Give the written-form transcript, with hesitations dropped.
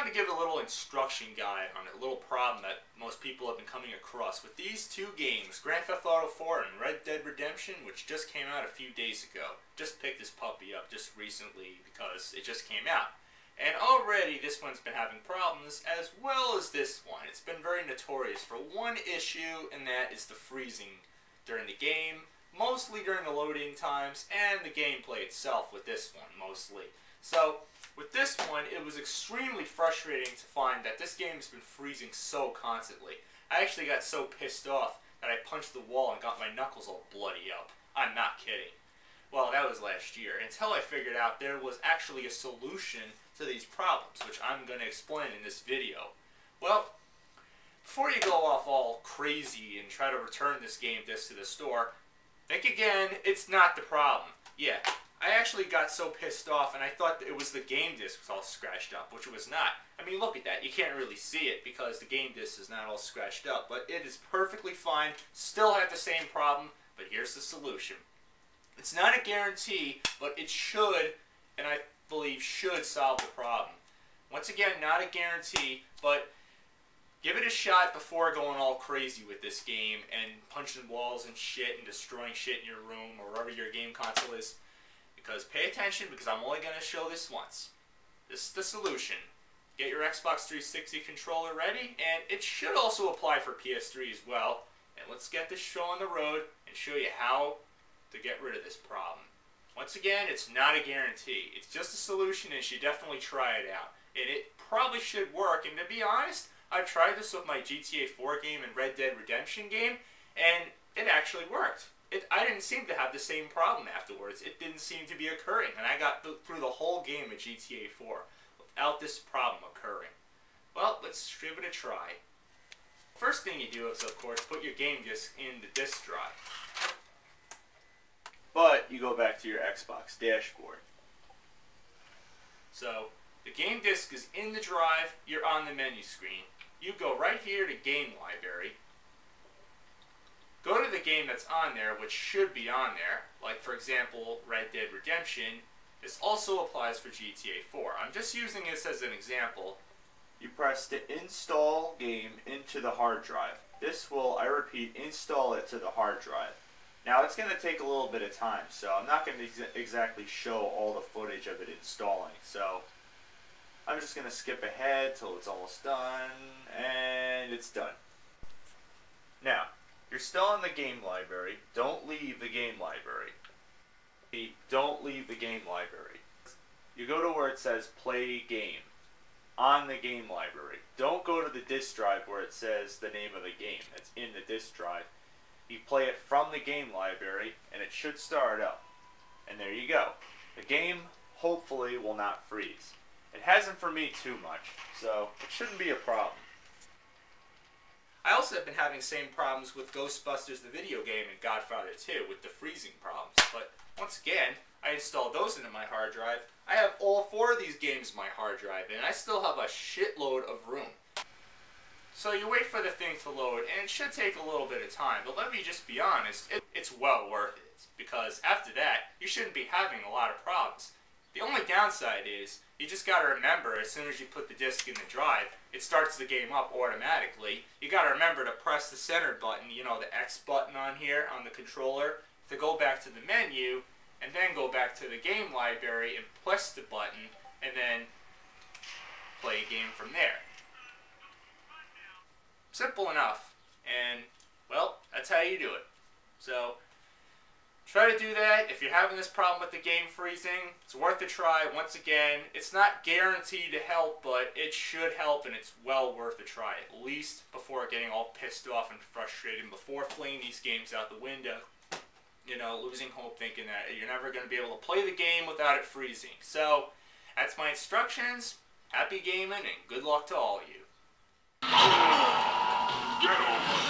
time to give a little instruction guide on a little problem that most people have been coming across with these two games, Grand Theft Auto 4 and Red Dead Redemption, which just came out a few days ago. Just picked this puppy up just recently because it just came out. And already this one's been having problems as well as this one. It's been very notorious for one issue, and that is the freezing during the game, mostly during the loading times, and the gameplay itself with this one mostly. So with this one, it was extremely frustrating to find that this game has been freezing so constantly. I actually got so pissed off that I punched the wall and got my knuckles all bloody up. I'm not kidding. Well, that was last year, until I figured out there was actually a solution to these problems, which I'm going to explain in this video. Well, before you go off all crazy and try to return this game disc to the store, think again, it's not the problem. Yeah, I actually got so pissed off and I thought that it was the game disc was all scratched up, which it was not. I mean, look at that. You can't really see it because the game disc is not all scratched up, but it is perfectly fine. Still have the same problem, but here's the solution. It's not a guarantee, but it should, and I believe should, solve the problem. Once again, not a guarantee, but give it a shot before going all crazy with this game and punching walls and shit and destroying shit in your room or wherever your game console is. Because pay attention, because I'm only going to show this once. This is the solution. Get your Xbox 360 controller ready, and it should also apply for PS3 as well. And let's get this show on the road and show you how to get rid of this problem. Once again, it's not a guarantee. It's just a solution, and you should definitely try it out. And it probably should work. And to be honest, I've tried this with my GTA 4 game and Red Dead Redemption game, and it actually worked. I didn't seem to have the same problem afterwards. It didn't seem to be occurring, and I got through the whole game of GTA 4 without this problem occurring. Well, let's give it a try. First thing you do is, of course, put your game disc in the disc drive. But you go back to your Xbox dashboard. So, the game disc is in the drive, you're on the menu screen. You go right here to Game Library. Go to the game that's on there, which should be on there, like for example, Red Dead Redemption. This also applies for GTA 4. I'm just using this as an example. You press the install game into the hard drive. This will, I repeat, install it to the hard drive. Now it's going to take a little bit of time, so I'm not going to exactly show all the footage of it installing. So I'm just going to skip ahead till it's almost done, and it's done. Now, you're still in the game library. Don't leave the game library. Don't leave the game library. You go to where it says play game on the game library. Don't go to the disk drive where it says the name of the game that's in the disk drive. You play it from the game library and it should start up. And there you go. The game hopefully will not freeze. It hasn't for me too much, so it shouldn't be a problem. I also have been having the same problems with Ghostbusters the video game and Godfather 2 with the freezing problems, but once again, I installed those into my hard drive. I have all 4 of these games in my hard drive, and I still have a shitload of room. So you wait for the thing to load, and it should take a little bit of time, but let me just be honest, it's well worth it, because after that, you shouldn't be having a lot of problems. The only downside is, you just gotta remember, as soon as you put the disc in the drive, it starts the game up automatically. You gotta remember to press the center button, you know, the X button on here, on the controller, to go back to the menu, and then go back to the game library and press the button, and then play a game from there. Simple enough, and, well, that's how you do it. So, try to do that. If you're having this problem with the game freezing, it's worth a try. Once again, it's not guaranteed to help, but it should help, and it's well worth a try, at least before getting all pissed off and frustrated, and before flinging these games out the window. You know, losing hope, thinking that you're never going to be able to play the game without it freezing. So, that's my instructions. Happy gaming, and good luck to all of you. Get over